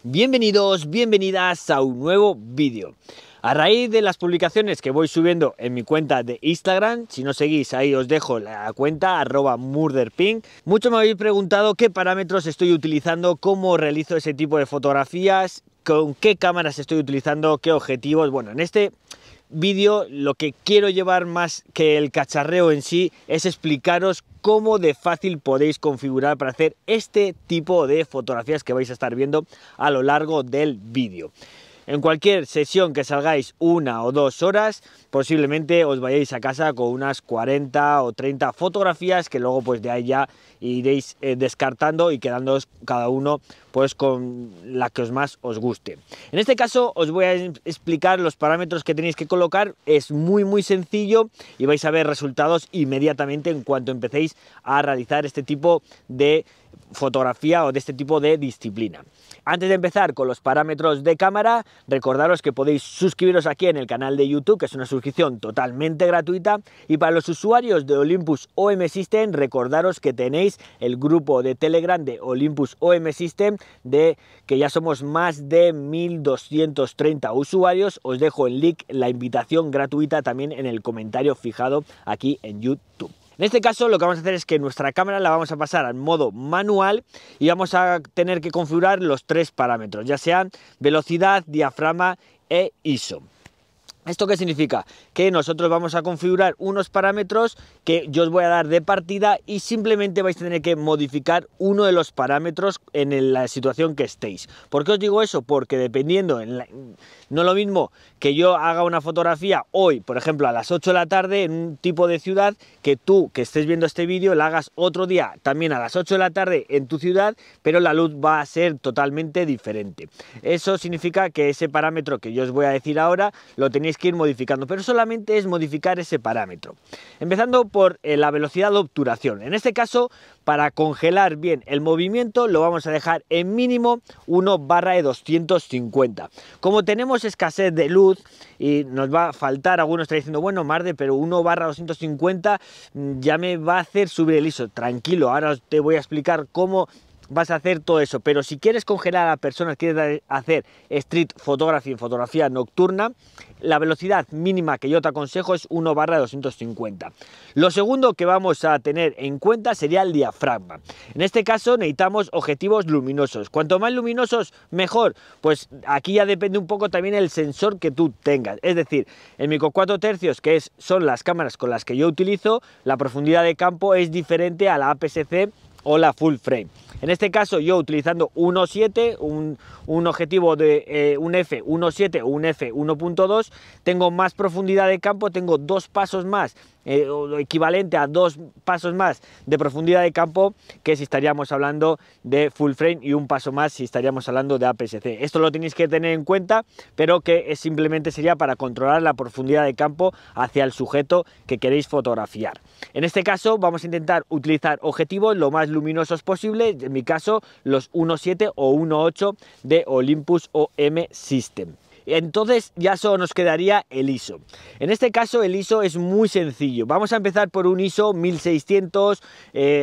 Bienvenidos, bienvenidas a un nuevo vídeo. A raíz de las publicaciones que voy subiendo en mi cuenta de Instagram, si no seguís ahí os dejo la cuenta @murderpink, muchos me habéis preguntado qué parámetros estoy utilizando, cómo realizo ese tipo de fotografías, con qué cámaras estoy utilizando, qué objetivos. Bueno, en este vídeo lo que quiero llevar más que el cacharreo en sí es explicaros cómo de fácil podéis configurar para hacer este tipo de fotografías que vais a estar viendo a lo largo del vídeo. En cualquier sesión que salgáis 1 o 2 horas, posiblemente os vayáis a casa con unas 40 o 30 fotografías que luego pues de ahí ya iréis descartando y quedándoos cada uno pues con la que más os guste. En este caso os voy a explicar los parámetros que tenéis que colocar. Es muy sencillo y vais a ver resultados inmediatamente en cuanto empecéis a realizar este tipo de fotografía o de este tipo de disciplina. Antes de empezar con los parámetros de cámara, recordaros que podéis suscribiros aquí en el canal de YouTube, que es una suscripción totalmente gratuita, y para los usuarios de Olympus OM System, recordaros que tenéis el grupo de Telegram de Olympus OM System, que ya somos más de 1230 usuarios. Os dejo el link, la invitación gratuita también en el comentario fijado aquí en YouTube. En este caso lo que vamos a hacer es que nuestra cámara la vamos a pasar al modo manual y vamos a tener que configurar los 3 parámetros, ya sean velocidad, diafragma e ISO. ¿Esto qué significa? Que nosotros vamos a configurar unos parámetros que yo os voy a dar de partida y simplemente vais a tener que modificar uno de los parámetros en la situación que estéis. ¿Por qué os digo eso? Porque dependiendo, no es lo mismo que yo haga una fotografía hoy, por ejemplo, a las 8 de la tarde en un tipo de ciudad, que tú que estés viendo este vídeo la hagas otro día también a las 8 de la tarde en tu ciudad, pero la luz va a ser totalmente diferente. Eso significa que ese parámetro que yo os voy a decir ahora lo tenéis que ir modificando, pero solamente es modificar ese parámetro. Empezando por la velocidad de obturación. En este caso, para congelar bien el movimiento, lo vamos a dejar en mínimo 1/250. Como tenemos escasez de luz y nos va a faltar, algunos están diciendo, bueno, Marde, pero 1/250 ya me va a hacer subir el ISO. Tranquilo, ahora te voy a explicar cómo vas a hacer todo eso, pero si quieres congelar a personas, quieres hacer street photography, fotografía nocturna, la velocidad mínima que yo te aconsejo es 1/250. Lo segundo que vamos a tener en cuenta sería el diafragma. En este caso necesitamos objetivos luminosos. Cuanto más luminosos, mejor. Pues aquí ya depende un poco también el sensor que tú tengas. Es decir, el micro 4 tercios, que son las cámaras con las que yo utilizo, la profundidad de campo es diferente a la APS-C o la full frame. En este caso yo utilizando 1.7, un objetivo de un f1.7 o un f1.2, tengo más profundidad de campo, tengo 2 pasos más, equivalente a 2 pasos más de profundidad de campo que si estaríamos hablando de full frame, y un paso más si estaríamos hablando de APS-C. Esto lo tenéis que tener en cuenta, pero que simplemente sería para controlar la profundidad de campo hacia el sujeto que queréis fotografiar. En este caso vamos a intentar utilizar objetivos lo más luminosos posible, en mi caso los 1.7 o 1.8 de Olympus OM System. Entonces ya solo nos quedaría el ISO. En este caso el ISO es muy sencillo. Vamos a empezar por un ISO 1600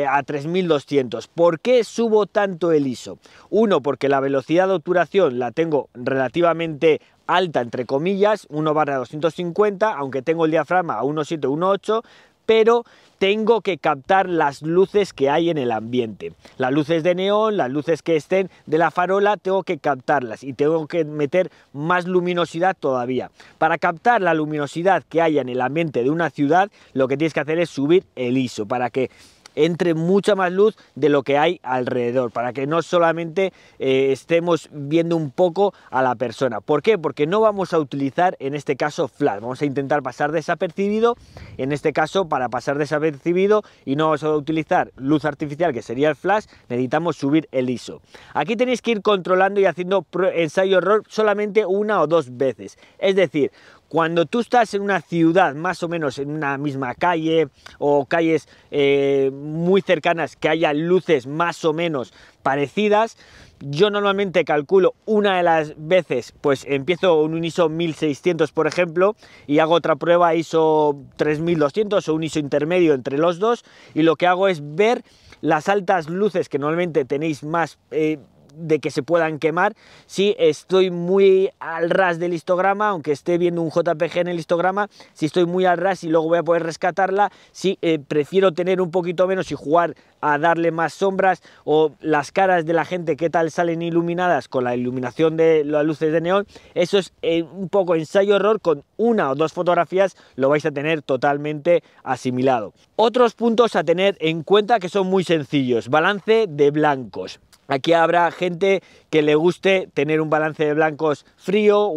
a 3200. ¿Por qué subo tanto el ISO? Uno, porque la velocidad de obturación la tengo relativamente alta, entre comillas, 1/250, aunque tengo el diafragma a 1.7 o 1.8, pero tengo que captar las luces que hay en el ambiente. Las luces de neón, las luces que estén de la farola, tengo que captarlas y tengo que meter más luminosidad todavía. Para captar la luminosidad que haya en el ambiente de una ciudad, lo que tienes que hacer es subir el ISO para que entre mucha más luz de lo que hay alrededor, para que no solamente estemos viendo un poco a la persona. ¿Por qué? Porque no vamos a utilizar en este caso flash, vamos a intentar pasar desapercibido. En este caso, para pasar desapercibido y no vamos a utilizar luz artificial, que sería el flash, necesitamos subir el ISO. Aquí tenéis que ir controlando y haciendo ensayo-error solamente 1 o 2 veces. Es decir, cuando tú estás en una ciudad, más o menos en una misma calle o calles muy cercanas que haya luces más o menos parecidas, yo normalmente calculo una de las veces, pues empiezo en un ISO 1600 por ejemplo y hago otra prueba ISO 3200 o un ISO intermedio entre los dos, y lo que hago es ver las altas luces que normalmente tenéis más de que se puedan quemar. Si estoy muy al ras del histograma, aunque esté viendo un JPG en el histograma, si estoy muy al ras y luego voy a poder rescatarla, si prefiero tener un poquito menos y jugar a darle más sombras, o las caras de la gente qué tal salen iluminadas con la iluminación de las luces de neón, eso es un poco ensayo-error. Con una o dos fotografías lo vais a tener totalmente asimilado. Otros puntos a tener en cuenta que son muy sencillos: balance de blancos. Aquí habrá gente que le guste tener un balance de blancos frío,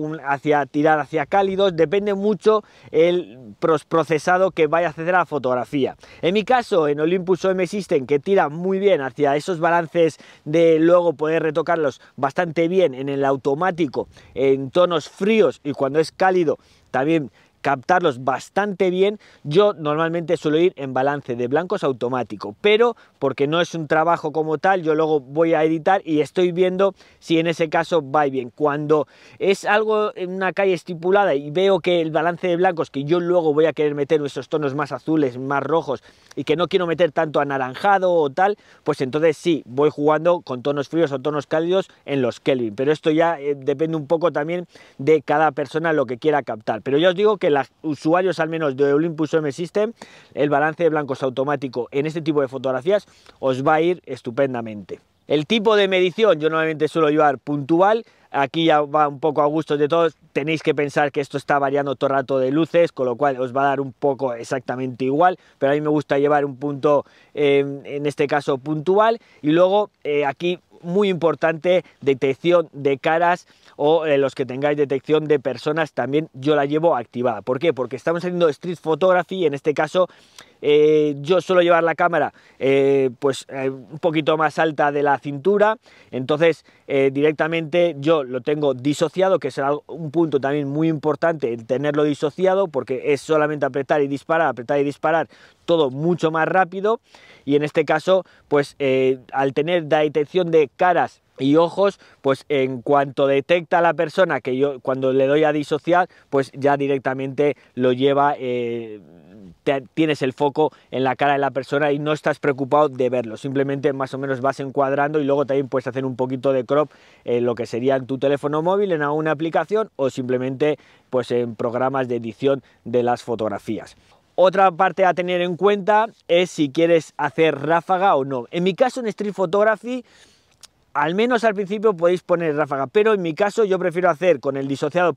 tirar hacia cálidos, depende mucho el procesado que vaya a hacer a la fotografía. En mi caso, en Olympus OM System, que tira muy bien hacia esos balances de luego poder retocarlos bastante bien en el automático, en tonos fríos, y cuando es cálido también captarlos bastante bien, yo normalmente suelo ir en balance de blancos automático, pero porque no es un trabajo como tal, yo luego voy a editar y estoy viendo si en ese caso va bien. Cuando es algo en una calle estipulada y veo que el balance de blancos, que yo luego voy a querer meter esos tonos más azules, más rojos, y que no quiero meter tanto anaranjado o tal, pues entonces sí, voy jugando con tonos fríos o tonos cálidos en los Kelvin, pero esto ya depende un poco también de cada persona lo que quiera captar. Pero ya os digo que los usuarios al menos de Olympus OM System, el balance de blancos automático en este tipo de fotografías os va a ir estupendamente. El tipo de medición yo normalmente suelo llevar puntual. Aquí ya va un poco a gusto de todos. Tenéis que pensar que esto está variando todo el rato de luces, con lo cual os va a dar un poco exactamente igual, pero a mí me gusta llevar un punto, en este caso puntual. Y luego aquí muy importante, detección de caras, o los que tengáis detección de personas también yo la llevo activada. ¿Por qué? Porque estamos haciendo street photography y en este caso yo suelo llevar la cámara un poquito más alta de la cintura, entonces directamente yo lo tengo disociado, que es un punto también muy importante el tenerlo disociado, porque es solamente apretar y disparar, todo mucho más rápido. Y en este caso pues al tener la detección de caras y ojos, pues en cuanto detecta a la persona, que yo cuando le doy a disociar, pues ya directamente lo lleva, tienes el foco en la cara de la persona y no estás preocupado de verlo, simplemente más o menos vas encuadrando, y luego también puedes hacer un poquito de crop en lo que sería en tu teléfono móvil, en alguna aplicación, o simplemente pues en programas de edición de las fotografías. Otra parte a tener en cuenta es si quieres hacer ráfaga o no. En mi caso en Street Photography, al menos al principio podéis poner ráfaga, pero en mi caso yo prefiero hacer con el disociado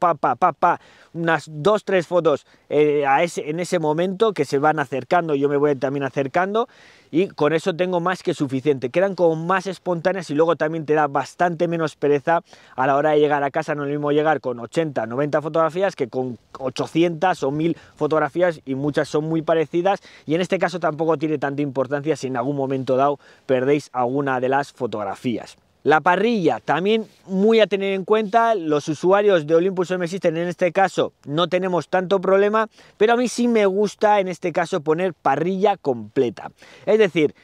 unas 2-3 fotos en ese momento, que se van acercando, yo me voy también acercando, y con eso tengo más que suficiente. Quedan como más espontáneas y luego también te da bastante menos pereza a la hora de llegar a casa. No es lo mismo llegar con 80, 90 fotografías que con 800 o 1000 fotografías, y muchas son muy parecidas, y en este caso tampoco tiene tanta importancia si en algún momento dado perdéis alguna de las fotografías. La parrilla también muy a tener en cuenta. Los usuarios de Olympus OM System en este caso no tenemos tanto problema, pero a mí sí me gusta en este caso poner parrilla completa. Es decir,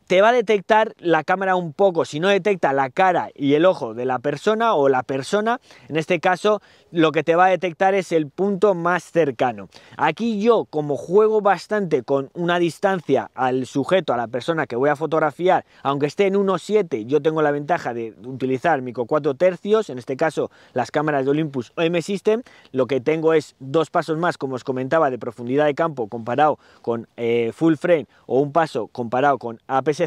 te va a detectar la cámara un poco, si no detecta la cara y el ojo de la persona, o la persona, en este caso lo que te va a detectar es el punto más cercano. Aquí yo, como juego bastante con una distancia al sujeto, a la persona que voy a fotografiar, aunque esté en 1.7, yo tengo la ventaja de utilizar micro 4 tercios, en este caso las cámaras de Olympus OM System, lo que tengo es 2 pasos más, como os comentaba, de profundidad de campo comparado con full frame, o un paso comparado con APS-C.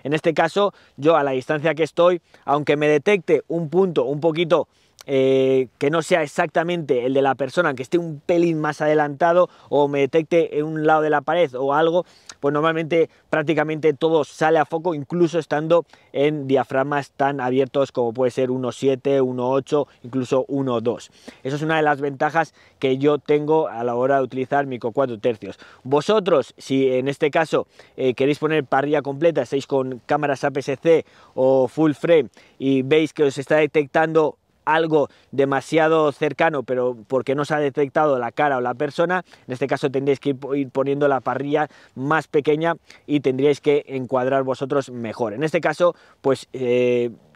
En este caso yo a la distancia que estoy, aunque me detecte un punto un poquito que no sea exactamente el de la persona, que esté un pelín más adelantado, o me detecte en un lado de la pared o algo, pues normalmente prácticamente todo sale a foco, incluso estando en diafragmas tan abiertos como puede ser 1.7, 1.8, incluso 1.2. Eso es una de las ventajas que yo tengo a la hora de utilizar micro 4 tercios. Vosotros, si en este caso queréis poner parrilla completa, estáis con cámaras APS-C o full frame y veis que os está detectando algo demasiado cercano, pero porque no se ha detectado la cara o la persona, en este caso tendréis que ir poniendo la parrilla más pequeña y tendríais que encuadrar vosotros mejor. En este caso, pues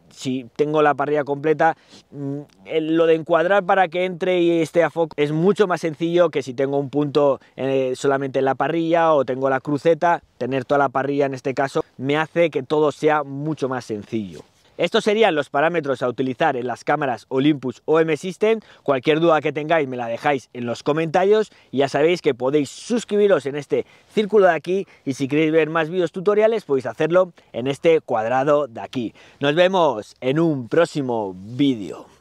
si tengo la parrilla completa, lo de encuadrar para que entre y esté a foco es mucho más sencillo que si tengo un punto solamente en la parrilla, o tengo la cruceta. Tener toda la parrilla en este caso me hace que todo sea mucho más sencillo. Estos serían los parámetros a utilizar en las cámaras Olympus o M-System. Cualquier duda que tengáis me la dejáis en los comentarios y ya sabéis que podéis suscribiros en este círculo de aquí y si queréis ver más vídeos tutoriales podéis hacerlo en este cuadrado de aquí. Nos vemos en un próximo vídeo.